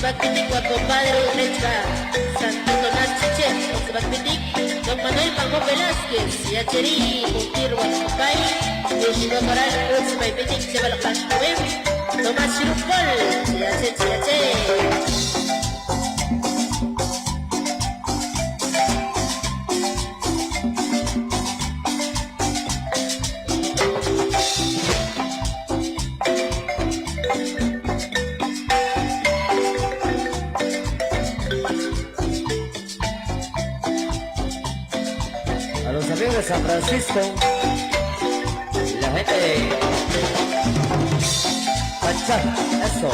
Bakpitik wa compadre Unesca, Santo Tomás Chiche, Bakpitik, Don Manuel Pago Velázquez, Yacheri, Mutir Huaspay, Yeshiva Coral, Bakpitik, Cheval Pascuem, Tomás Chirupol, Yache, Yache. A los amigos de San Francisco, la gente de Pachá, eso.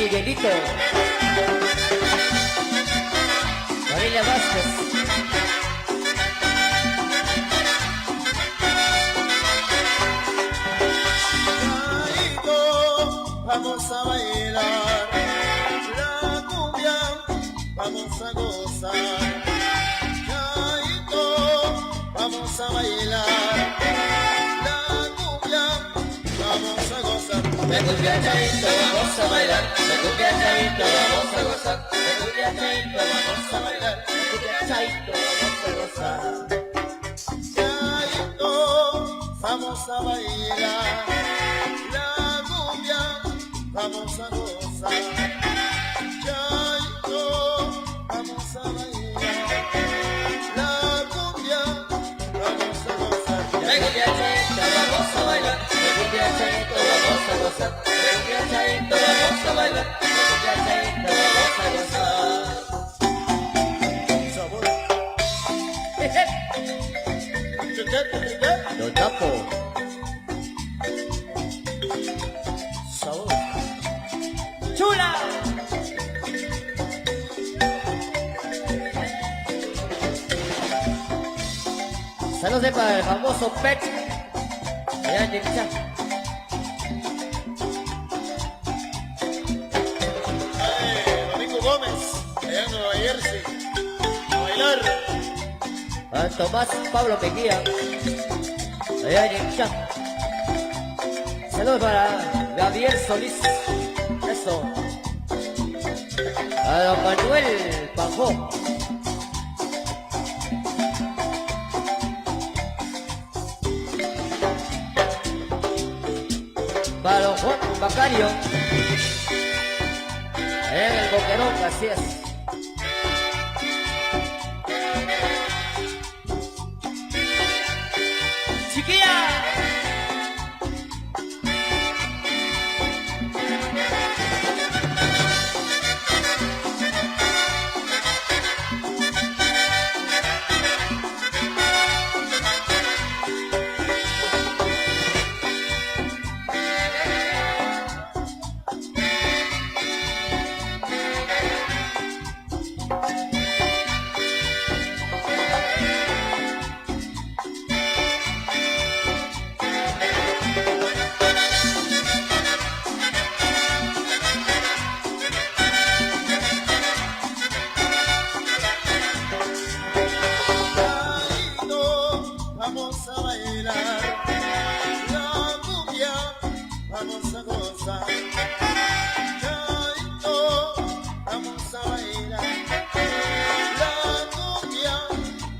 Miguelito, María Vázquez. Vamos a bailar la cumbia, vamos a gozar. Chaito, vamos a bailar la cumbia, vamos a gozar. La cumbia chaito, vamos a bailar. La cumbia chaito, vamos a gozar. La cumbia chaito, vamos a bailar. La cumbia chaito, vamos a gozar. Chaito, vamos a bailar la cumbia, vamos a gozar. Chaito, vamos a bailar la cumbia, vamos a gozar. La cumbia chaito, vamos a bailar. La cumbia chaito, vamos a gozar. La cumbia chaito, vamos a bailar. La cumbia chaito, vamos a gozar. Sabor. Lo tapo. Sabor. ¡Chula! Saludos para el famoso Pet. Allá en Yemichá. Domingo Gómez, allá en Nueva Jersey, a bailar. A Tomás Pablo Mejía. Allá en Yemichá. Saludos para Gabriel Solís. Eso. A don Manuel Pajó. Para don Juan Bacario. Allá en el Boquerón, así es. ¡Chiquilla! Vamos a bailar la cumbia, vamos a gozar. Chaito, vamos a bailar la cumbia,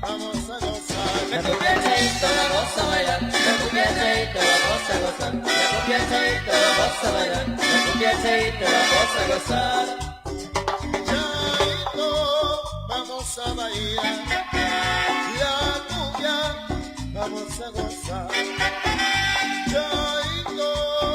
vamos a gozar. La cumbia chaito, vamos a bailar. La cumbia chaito, vamos a gozar. La cumbia chaito, vamos a bailar. La cumbia chaito, vamos a gozar. Chaito, vamos a bailar la cumbia, vamos a gozar. Chaito.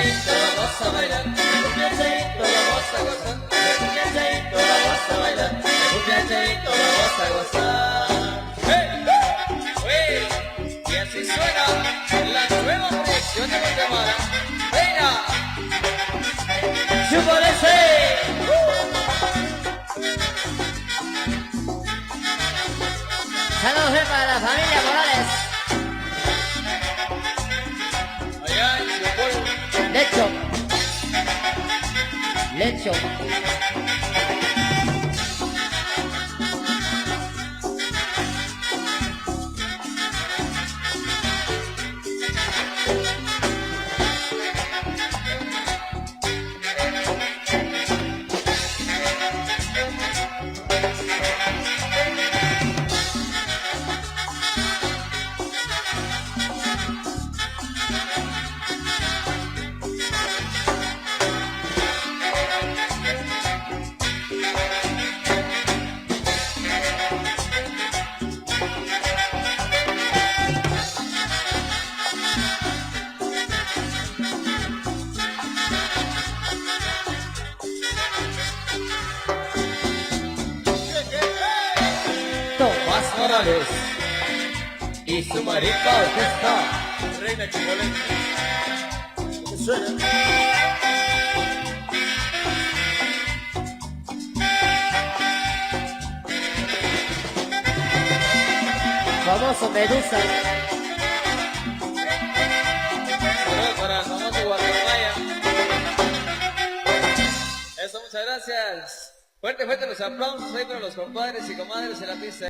Chaito, vamos a bailar. De cumbia Chaito, vamos a gozar. De cumbia Chaito, vamos a bailar. De cumbia Chaito, vamos a gozar. ¡Hey! ¡Hey! Y así suena la nueva proyección de Guatemala. ¡Venga! ¡Chúpalese! Saludos para la familia Morales. Allá en Leopoldo. Lecho. Lecho. Tomás Morales y su marica orquesta. Reina Chocolate. ¿Qué suena? Famoso Medusa. Saludos para el famoso Guacamaya. Eso, muchas gracias. Fuerte los aplausos ahí para los compadres y comadres en la pista.